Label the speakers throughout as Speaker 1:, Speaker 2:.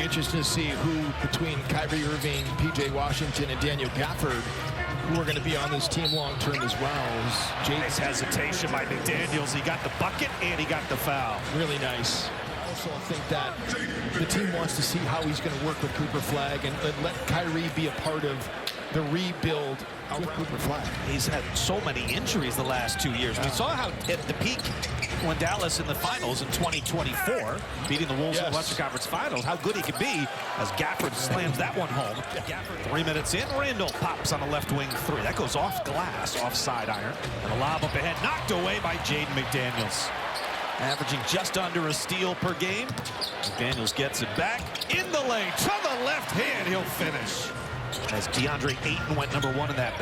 Speaker 1: be interesting to see who between Kyrie Irving, P.J. Washington, and Daniel Gafford, who are going to be on this team long term as well.
Speaker 2: Nice hesitation by McDaniels. He got the bucket and he got the foul.
Speaker 1: Really nice. I also think that the team wants to see how he's going to work with Cooper Flagg and let Kyrie be a part of the rebuild with Cooper Flagg.
Speaker 2: He's had so many injuries the last 2 years. We saw how at the peak when Dallas in the finals in 2024, beating the Wolves in the Western Conference Finals, how good he could be as Gafford slams that one home. 3 minutes in, Randall pops on a left wing three. That goes off glass, offside iron. And a lob up ahead, knocked away by Jaden McDaniels. Averaging just under a steal per game. McDaniels gets it back in the lane to the left hand. He'll finish. As DeAndre Ayton went #1 in that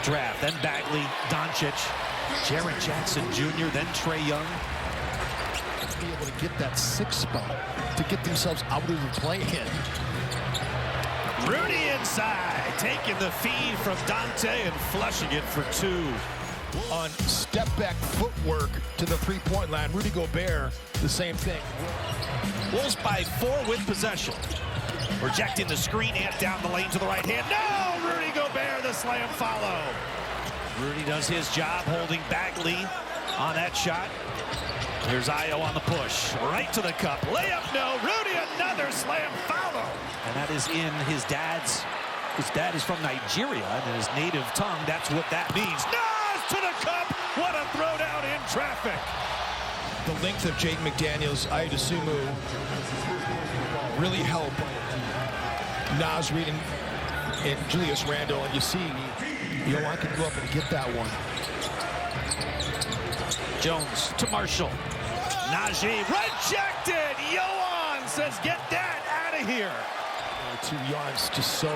Speaker 2: draft. Then Bagley, Doncic, Jaren Jackson Jr., then Trae Young.
Speaker 1: To be able to get that 6th spot, to get themselves out of the play-in.
Speaker 2: Rudy inside, taking the feed from Dante and flushing it for 2.
Speaker 1: On step-back footwork to the three-point line, Rudy Gobert, the same thing.
Speaker 2: Wolves by 4 with possession. Rejecting the screen and down the lane to the right hand. No! Rudy Gobert, the slam follow. Rudy does his job holding Bagley on that shot. Here's Ayo on the push. Right to the cup. Layup, no. Rudy, another slam follow. And that is in his dad's. His dad is from Nigeria, and in his native tongue, that's what that means. Nas to the cup. What a throwdown in traffic.
Speaker 1: The length of Jaden McDaniels, Ayo Dosunmu, really help Nas Reed and Julius Randle, and you see, I can go up and get that one.
Speaker 2: Jones to Marshall. Najee rejected. Yohan says, get that out of here.
Speaker 1: Yohan's just so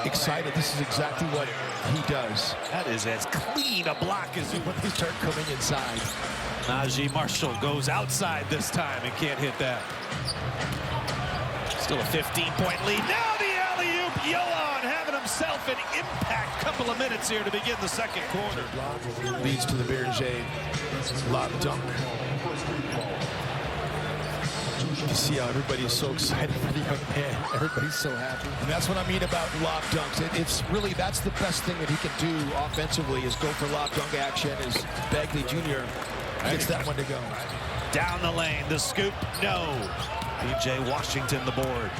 Speaker 1: excited. This is exactly what he does.
Speaker 2: That is as clean a block as
Speaker 1: when they start coming inside.
Speaker 2: Najee Marshall goes outside this time and can't hit that. Still a 15-point lead. Now the alley-oop. Yohan having himself an impact couple of minutes here to begin the second quarter.
Speaker 1: Leads to the Berger lob dunk. You see how everybody is so excited for the young man. Everybody's so happy. And that's what I mean about lob dunks. It's really, that's the best thing that he can do offensively is go for lob dunk action as Bagley Jr. gets that one to go.
Speaker 2: Down the lane, the scoop, no. P.J. Washington the board.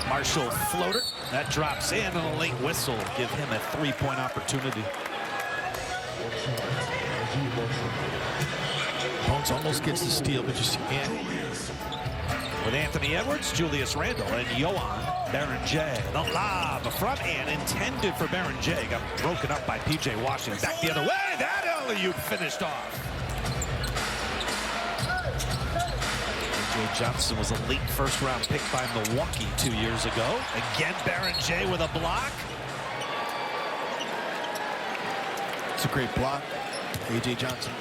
Speaker 2: Marshall floater. That drops in on a late whistle. Give him a 3-point opportunity.
Speaker 1: Bones almost gets the steal, but you see
Speaker 2: with Anthony Edwards, Julius Randle, and Yohan Berger. The lob from and intended for Berger. Got broken up by P.J. Washington. Back the other way. That alley-oop finished off. P.J. Johnson was a late first-round pick by Milwaukee 2 years ago. Again, Berger with a block.
Speaker 1: It's a great block. A.J. Johnson.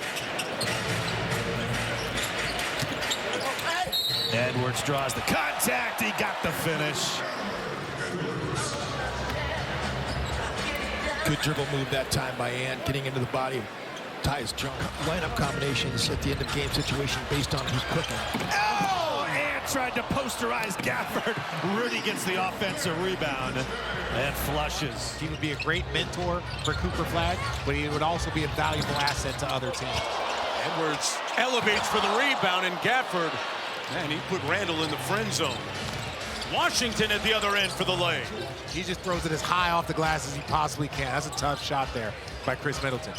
Speaker 2: Edwards draws the contact. He got the finish.
Speaker 1: Good dribble move that time by Ant, getting into the body of Tyus Jones. Lineup combinations at the end of game situation based on who's cooking.
Speaker 2: Oh! Ant tried to posterize Gafford. Rudy gets the offensive rebound and flushes.
Speaker 3: He would be a great mentor for Cooper Flagg, but he would also be a valuable asset to other teams.
Speaker 4: Edwards elevates for the rebound, and Gafford, man, he put Randall in the friend zone. Washington at the other end for the lane.
Speaker 3: He just throws it as high off the glass as he possibly can. That's a tough shot there by Chris Middleton.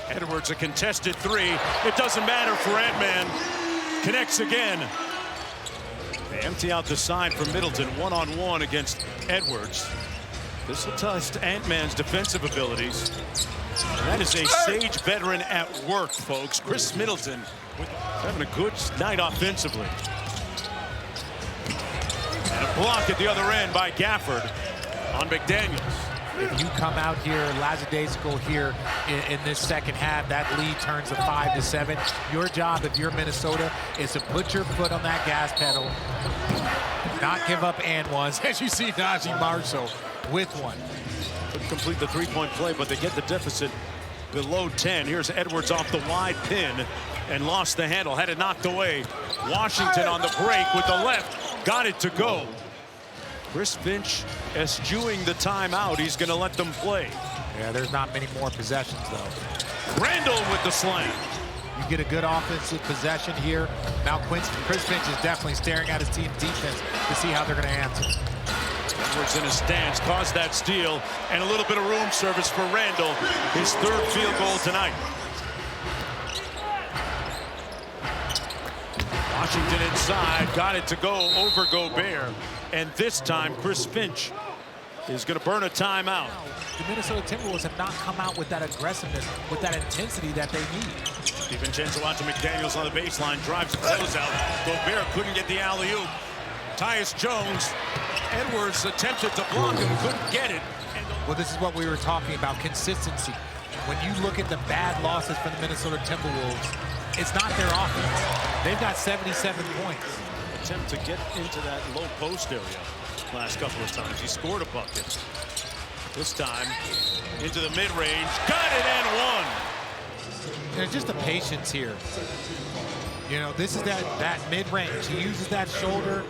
Speaker 4: Edwards, a contested 3. It doesn't matter for Ant-Man. Connects again. They empty out the side for Middleton, one-on-one against Edwards. This will test Ant-Man's defensive abilities. And that is a Sage veteran at work, folks. Chris Middleton having a good night offensively. And a block at the other end by Gafford on McDaniels.
Speaker 3: If you come out here lackadaisical here in this second half, that lead turns to 5-7. Your job, if you're Minnesota, is to put your foot on that gas pedal, not give up and ones, as you see Najee Marshall with one.
Speaker 4: Couldn't complete the three-point play, but they get the deficit below 10. Here's Edwards off the wide pin and lost the handle. Had it knocked away Washington on the break with the left. Got it to go. Chris Finch eschewing the timeout. He's going to let them play.
Speaker 3: Yeah, there's not many more possessions, though.
Speaker 4: Randall with the slam.
Speaker 3: You get a good offensive possession here. Now Chris Finch is definitely staring at his team's defense to see how they're going to answer.
Speaker 4: Edwards in his stance caused that steal, and a little bit of room service for Randall. His third field goal tonight. Washington inside, got it to go over Gobert. And this time, Chris Finch is going to burn a timeout.
Speaker 3: The Minnesota Timberwolves have not come out with that aggressiveness, with that intensity that they need.
Speaker 4: DiVincenzo out to McDaniels on the baseline, drives the closeout. Gobert couldn't get the alley-oop. Tyus Jones, Edwards attempted to block him, couldn't get it.
Speaker 3: Well, this is what we were talking about, consistency. When you look at the bad losses for the Minnesota Timberwolves, it's not their offense. They've got 77 points.
Speaker 4: Attempt to get into that low post area last couple of times. He scored a bucket. This time into the mid-range, got it and one.
Speaker 3: There's just the patience here. You know, this is that mid-range. He uses that shoulder.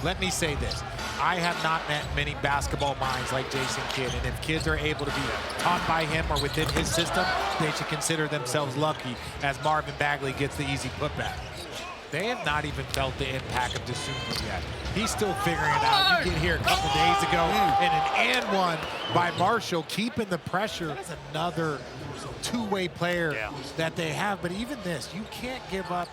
Speaker 3: Let me say this. I have not met many basketball minds like Jason Kidd, and if kids are able to be taught by him or within his system, they should consider themselves lucky as Marvin Bagley gets the easy putback. They have not even felt the impact of DeSumo yet. He's still figuring it out. You get here a couple days ago, and an and one by Marshall, keeping the pressure. That's another two-way player that they have. But even this, you can't give up.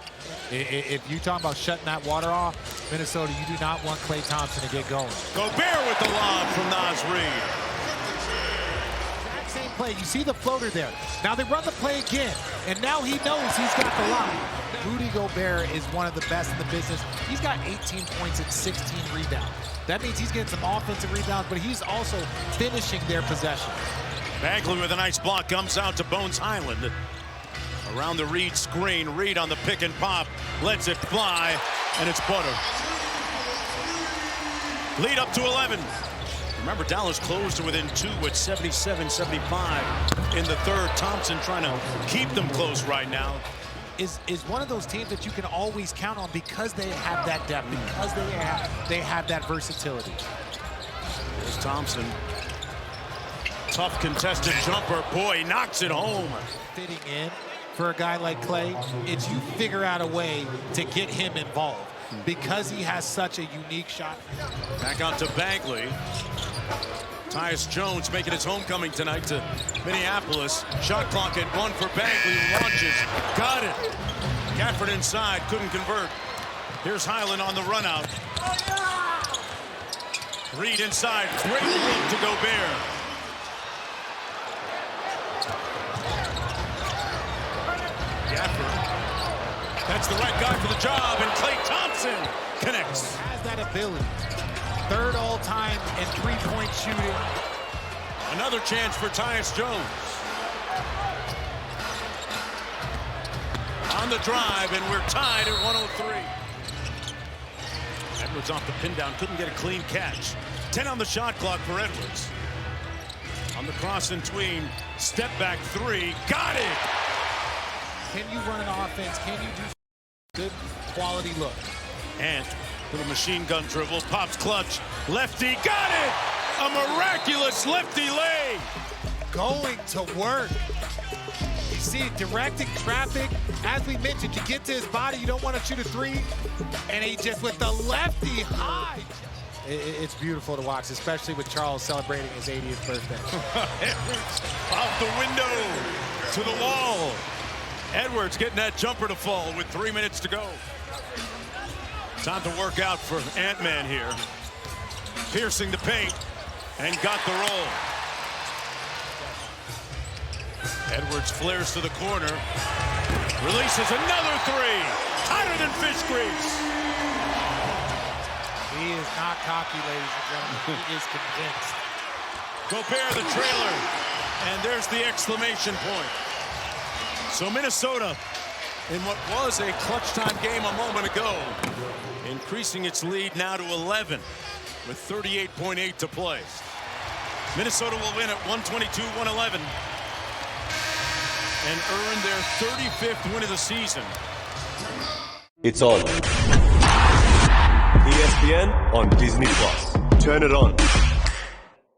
Speaker 3: If you're talking about shutting that water off, Minnesota, you do not want Klay Thompson to get going.
Speaker 4: Gobert with the lob from Naz Reid.
Speaker 3: Exact same play. You see the floater there. Now they run the play again, and now he knows he's got the lob. Rudy Gobert is one of the best in the business. He's got 18 points and 16 rebounds. That means he's getting some offensive rebounds, but he's also finishing their possession.
Speaker 4: Bagley with a nice block comes out to Bones Highland. Around the Reed screen, Reed on the pick and pop, lets it fly, and it's butter. Lead up to 11. Remember, Dallas closed to within 2 with 77-75 in the third. Thompson trying to keep them close right now.
Speaker 3: Is one of those teams that you can always count on because they have that depth, because they have that versatility.
Speaker 4: Here's Thompson. Tough contested jumper. Boy, he knocks it home.
Speaker 3: Fitting in for a guy like Klay, it's you figure out a way to get him involved because he has such a unique shot.
Speaker 4: Back out to Bagley. Tyus Jones making his homecoming tonight to Minneapolis. Shot clock at 1 for Bagley. Launches. Got it. Gafford inside. Couldn't convert. Here's Highland on the run out. Reed inside. Great look to Gobert. Gafford. That's the right guy for the job. And Klay Thompson connects.
Speaker 3: Has that ability. Third all-time in three-point shooting.
Speaker 4: Another chance for Tyus Jones. On the drive, and we're tied at 103. Edwards off the pin down, couldn't get a clean catch. 10 on the shot clock for Edwards. On the cross and tween, step back three, got it!
Speaker 3: Can you run an offense? Can you do good quality look?
Speaker 4: And little machine gun dribble, pops clutch, lefty, got it! A miraculous lefty lay!
Speaker 3: Going to work. You see, directing traffic. As we mentioned, you get to his body, you don't want to shoot a three. And he just with the lefty high. It's beautiful to watch, especially with Charles celebrating his 80th birthday.
Speaker 4: Edwards off the window to the wall. Edwards getting that jumper to fall with 3 minutes to go. Time to work out for Ant-Man here. Piercing the paint and got the roll. Edwards flares to the corner. Releases another three. Hotter than fish grease.
Speaker 3: He is not cocky, ladies and gentlemen. He is convinced.
Speaker 4: Gobert the trailer. And there's the exclamation point. So Minnesota, in what was a clutch time game a moment ago, increasing its lead now to 11 with 38.8 to play. Minnesota will win at 122-111 and earn their 35th win of the season.
Speaker 5: It's on. ESPN on Disney+. Turn it on.